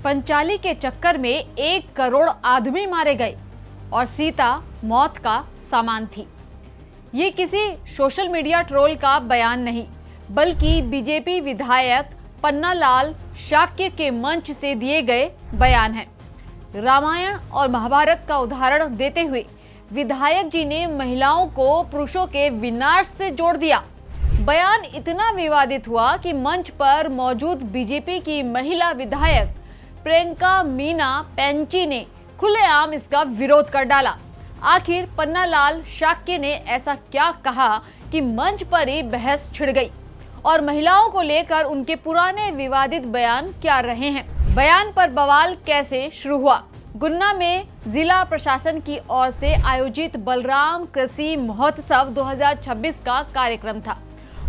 पंचाली के चक्कर में 1 करोड़ आदमी मारे गए और सीता मौत का सामान थी। ये किसी सोशल मीडिया ट्रोल का बयान नहीं, बल्कि बीजेपी विधायक पन्नालाल शाक्य के मंच से दिए गए बयान है। रामायण और महाभारत का उदाहरण देते हुए विधायक जी ने महिलाओं को पुरुषों के विनाश से जोड़ दिया। बयान इतना विवादित हुआ कि मंच पर मौजूद बीजेपी की महिला विधायक प्रियंका मीना पैंची ने खुलेआम इसका विरोध कर डाला। आखिर पन्नालाल शाक्य ने ऐसा क्या कहा कि मंच पर ही बहस छिड़ गई और महिलाओं को लेकर उनके पुराने विवादित बयान क्या रहे हैं। बयान पर बवाल कैसे शुरू हुआ। गुन्ना में जिला प्रशासन की ओर से आयोजित बलराम कृषि महोत्सव 2026 का कार्यक्रम था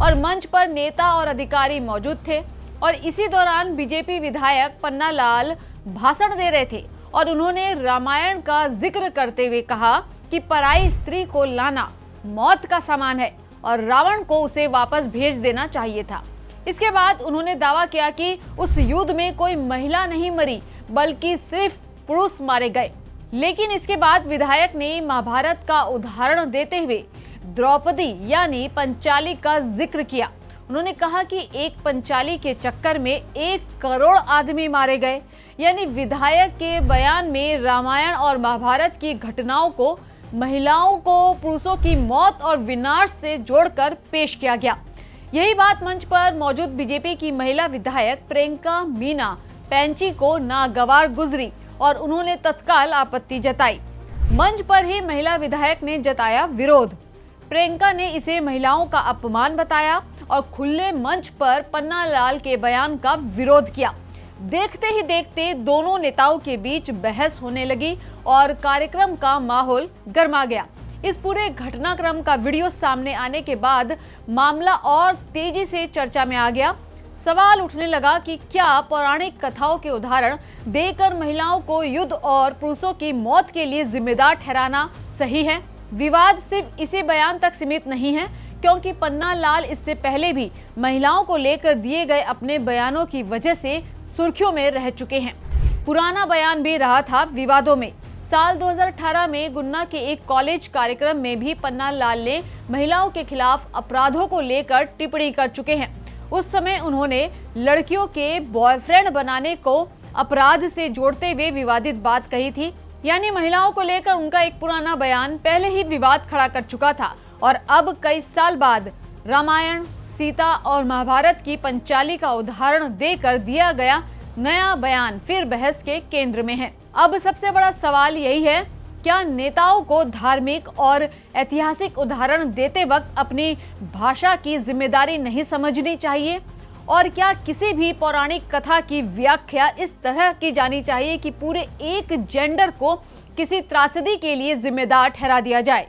और मंच पर नेता और अधिकारी मौजूद थे और इसी दौरान बीजेपी विधायक पन्नालाल भाषण दे रहे थे और उन्होंने रामायण का जिक्र करते हुए कहा कि पराई स्त्री को लाना मौत का समान है और रावण को उसे वापस भेज देना चाहिए था। इसके बाद उन्होंने दावा किया कि उस युद्ध में कोई महिला नहीं मरी बल्कि सिर्फ पुरुष मारे गए। लेकिन इसके बाद विधायक ने महाभारत का उदाहरण देते हुए द्रौपदी यानी पंचाली का जिक्र किया। उन्होंने कहा कि एक पंचाली के चक्कर में 1 करोड़ आदमी मारे गए, यानी विधायक के बयान में रामायण और महाभारत की घटनाओं को महिलाओं को पुरुषों की मौत और विनाश से जोड़कर पेश किया गया। यही बात मंच पर मौजूद बीजेपी की महिला विधायक प्रियंका मीना पैंची को नागवार गुजरी और उन्होंने तत्काल आपत्ति जताई। मंच पर ही महिला विधायक ने जताया विरोध। प्रियंका ने इसे महिलाओं का अपमान बताया और खुले मंच पर पन्नालाल के बयान का विरोध किया। देखते ही देखते दोनों नेताओं के बीच बहस होने लगी और कार्यक्रम का माहौल गर्मा गया। इस पूरे घटनाक्रम का वीडियो सामने आने के बाद मामला और तेजी से चर्चा में आ गया। सवाल उठने लगा कि क्या पौराणिक कथाओं के उदाहरण देकर महिलाओं को युद्ध और पुरुषों की मौत के लिए जिम्मेदार ठहराना सही है। विवाद सिर्फ इसी बयान तक सीमित नहीं है, क्योंकि पन्नालाल इससे पहले भी महिलाओं को लेकर दिए गए अपने बयानों की वजह से सुर्खियों में रह चुके हैं। पुराना बयान भी रहा था विवादों में। साल 2018 में गुन्ना के एक कॉलेज कार्यक्रम में भी पन्नालाल ने महिलाओं के खिलाफ अपराधों को लेकर टिप्पणी कर चुके हैं। उस समय उन्होंने लड़कियों के बॉयफ्रेंड बनाने को अपराध से जोड़ते हुए विवादित बात कही थी। यानी महिलाओं को लेकर उनका एक पुराना बयान पहले ही विवाद खड़ा कर चुका था और अब कई साल बाद रामायण, सीता और महाभारत की पंचाली का उदाहरण देकर दिया गया नया बयान फिर बहस के केंद्र में है। अब सबसे बड़ा सवाल यही है, क्या नेताओं को धार्मिक और ऐतिहासिक उदाहरण देते वक्त अपनी भाषा की जिम्मेदारी नहीं समझनी चाहिए? और क्या किसी भी पौराणिक कथा की व्याख्या इस तरह की जानी चाहिए कि पूरे एक जेंडर को किसी त्रासदी के लिए जिम्मेदार ठहरा दिया जाए?